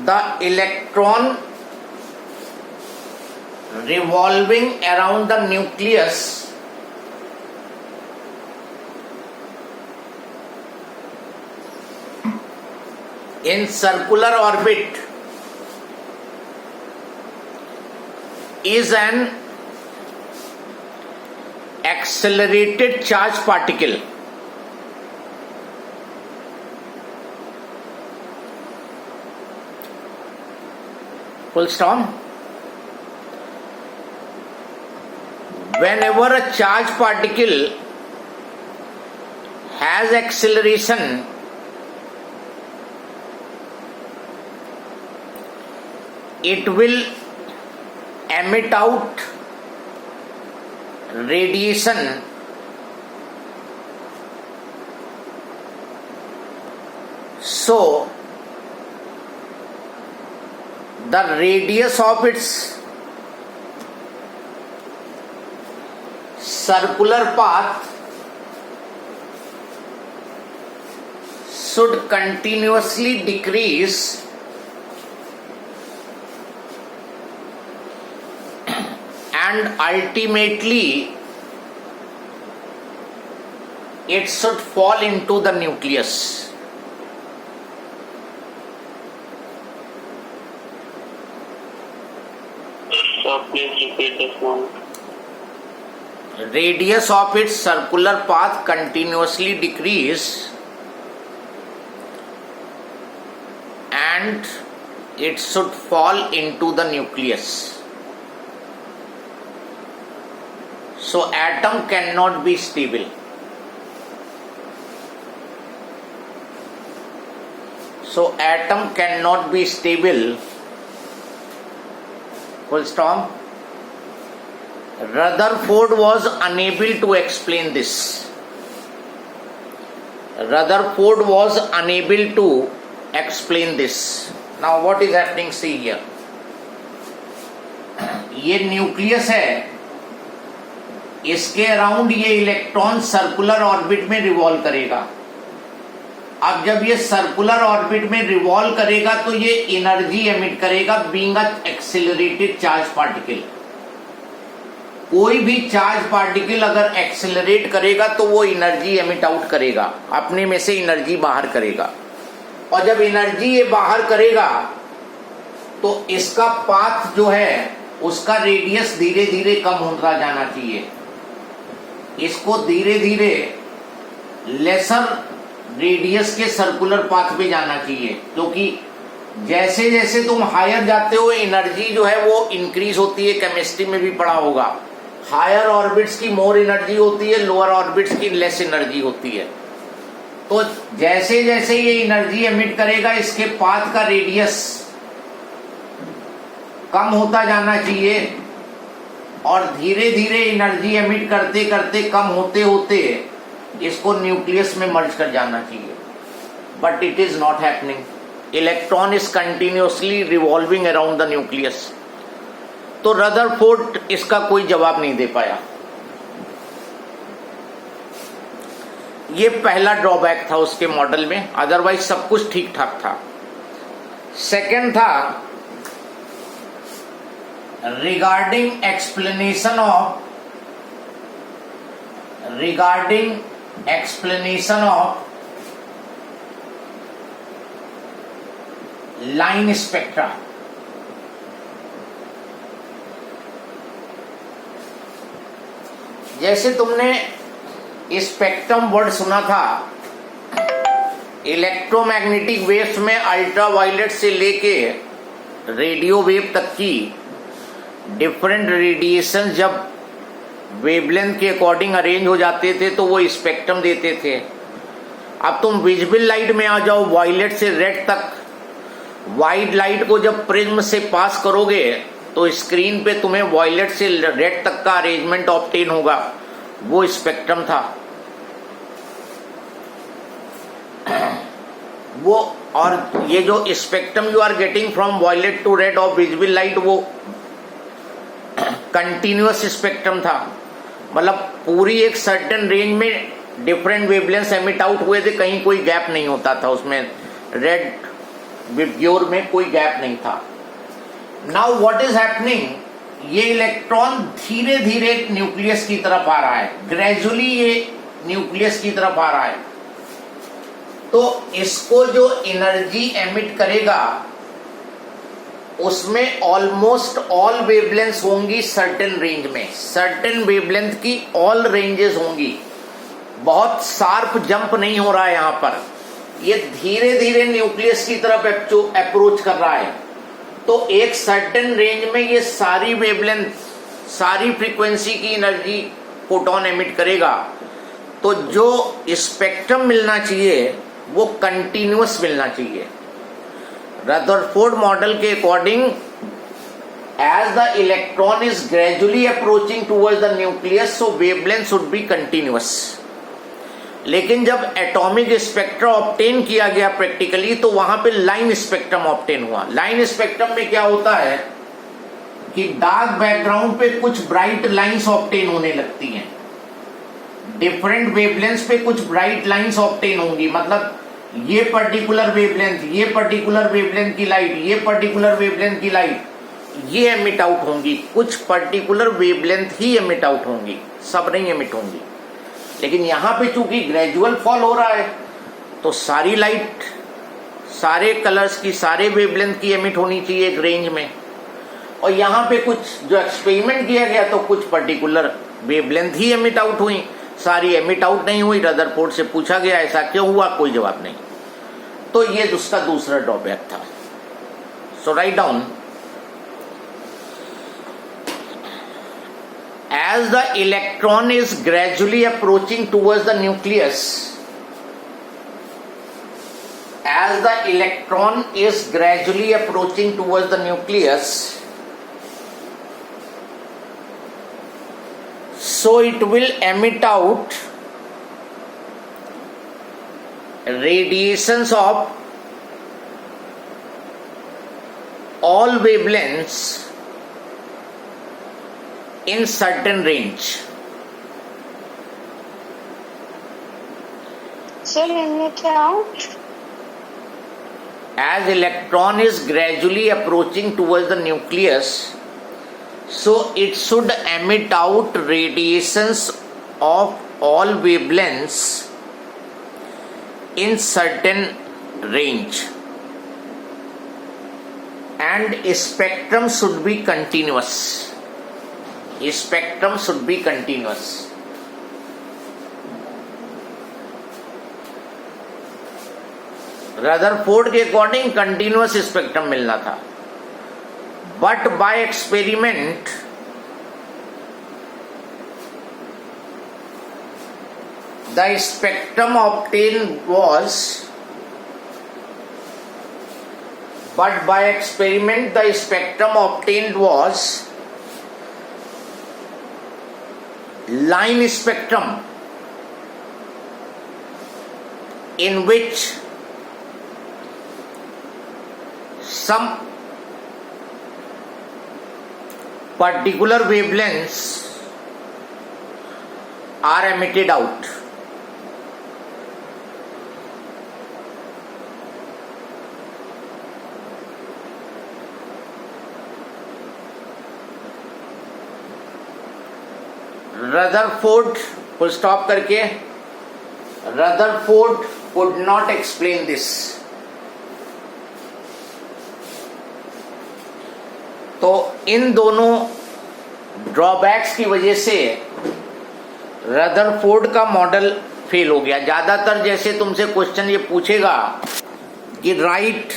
the electron revolving around the nucleus in circular orbit is an accelerated charged particle. Full stop. Whenever a charged particle has acceleration, it will emit out radiation so the radius of its circular path should continuously decrease and ultimately it should fall into the nucleus. So please repeat this one. Radius of its circular path continuously decrease and it should fall into the nucleus. So atom cannot be stable. So atom cannot be stable. Full stop. Rutherford was unable to explain this. Rutherford was unable to explain this. Now what is happening? See here. ये nucleus है, इसके around ये electron circular orbit में revolve करेगा. अब जब ये circular orbit में रिवॉल्व करेगा तो ये एनर्जी एमिट करेगा being a accelerated charge particle. कोई भी चार्ज पार्टिकल अगर एक्सेलरेट करेगा तो वो एनर्जी एमिट आउट करेगा, अपने में से एनर्जी बाहर करेगा. और जब एनर्जी ये बाहर करेगा तो इसका पाथ जो है उसका रेडियस धीरे धीरे कम होता जाना चाहिए. इसको धीरे धीरे लेसर रेडियस के सर्कुलर पाथ पे जाना चाहिए, क्योंकि जैसे जैसे तुम हायर जाते हो एनर्जी जो है वो इंक्रीज होती है. केमिस्ट्री में भी पढ़ा होगा, हायर ऑर्बिट्स की मोर एनर्जी होती है, लोअर ऑर्बिट्स की लेस एनर्जी होती है. तो जैसे जैसे ये एनर्जी एमिट करेगा इसके पाथ का रेडियस कम होता जाना चाहिए और धीरे धीरे एनर्जी एमिट करते करते कम होते होते इसको न्यूक्लियस में मर्ज कर जाना चाहिए. But it is not happening. Electron is continuously revolving around the nucleus. तो रदरफोर्ड इसका कोई जवाब नहीं दे पाया. ये पहला ड्रॉबैक था उसके मॉडल में, अदरवाइज सब कुछ ठीक ठाक था. सेकंड था regarding explanation of line spectra. जैसे तुमने स्पेक्ट्रम वर्ड सुना था, इलेक्ट्रोमैग्नेटिक वेव्स में अल्ट्रावायलेट से लेके रेडियो वेव तक की डिफरेंट रेडिएशन जब वेवलेंथ के अकॉर्डिंग अरेंज हो जाते थे तो वो स्पेक्ट्रम देते थे. अब तुम विजिबल लाइट में आ जाओ, वायलेट से रेड तक. वाइट लाइट को जब प्रिज्म से पास करोगे तो स्क्रीन पे तुम्हें वायलेट से रेड तक का अरेंजमेंट ऑब्टेन होगा, वो स्पेक्ट्रम था. वो और ये जो spectrum you are getting from violet to red of visible light वो कंटिन्यूअस स्पेक्ट्रम था. मतलब पूरी एक सर्टेन रेंज में डिफरेंट वेवलेंथ एमिट आउट हुए थे, कहीं कोई गैप नहीं होता था उसमें रेड विब्ग्योर में कोई गैप नहीं था। नाउ व्हाट इज हैपनिंग, ये इलेक्ट्रॉन धीरे धीरे न्यूक्लियस की तरफ आ रहा है, ग्रेजुअली ये न्यूक्लियस की तरफ आ रहा है। तो इसको जो एनर्जी एमिट करेगा उसमें ऑलमोस्ट ऑल वेवलेंथ होंगी सर्टेन रेंज में, सर्टेन वेवलेंथ की ऑल रेंजेस होंगी। बहुत शार्प जंप नहीं हो रहा है यहां पर, ये धीरे धीरे न्यूक्लियस की तरफ अप्रोच कर रहा है। तो एक सर्टेन रेंज में ये सारी वेवलेंथ, सारी फ्रीक्वेंसी की एनर्जी फोटोन एमिट करेगा। तो जो स्पेक्ट्रम मिलना चाहिए वो कंटिन्यूअस मिलना चाहिए। रदरफोर्ड मॉडल के according as the electron is gradually approaching towards the nucleus, so wavelength should be continuous. लेकिन जब एटॉमिक स्पेक्ट्रम ऑब्टेन किया गया प्रैक्टिकली, तो वहां पे लाइन स्पेक्ट्रम ऑब्टेन हुआ। लाइन स्पेक्ट्रम में क्या होता है कि डार्क बैकग्राउंड पे कुछ ब्राइट लाइंस ऑब्टेन होने लगती हैं, डिफरेंट वेवलेंथ पे कुछ ब्राइट लाइंस ऑब्टेन होंगी। मतलब ये पर्टिकुलर वेवलेंथ, ये पर्टिकुलर वेवलेंथ की लाइट, ये पर्टिकुलर वेवलेंथ की लाइट, ये एमिट आउट होंगी। कुछ पर्टिकुलर वेवलेंथ ही एमिट आउट होंगी, सब नहीं एमिट होंगी। लेकिन यहां पे चूंकि ग्रेजुअल फॉल हो रहा है, तो सारी लाइट, सारे कलर्स की, सारे वेवलेंथ की एमिट होनी चाहिए एक रेंज में। और यहां पे कुछ जो एक्सपेरिमेंट किया गया तो कुछ पर्टिकुलर वेवलेंथ ही एमिट आउट हुई, सारी एमिट आउट नहीं हुई। रदरफोर्ड से पूछा गया ऐसा क्यों हुआ, कोई जवाब नहीं। तो ये उसका दूसरा ड्रॉबैक था। So write down, as the electron is gradually approaching towards the nucleus, as the electron is gradually approaching towards the nucleus, so it will emit out radiations of all wavelengths in certain range. Sir, emit out? As electron is gradually approaching towards the nucleus, so it should emit out radiations of all wavelengths in certain range, and spectrum should be continuous. Spectrum should be continuous. Rutherford के according continuous spectrum मिलना था, but by experiment the spectrum obtain was, but by experiment the spectrum obtained was line spectrum, in which some particular wavelengths are emitted out. Rutherford full stop करके, Rutherford could not explain this. तो इन दोनों drawbacks की वजह से Rutherford का model fail हो गया। ज्यादातर जैसे तुमसे क्वेश्चन ये पूछेगा कि राइट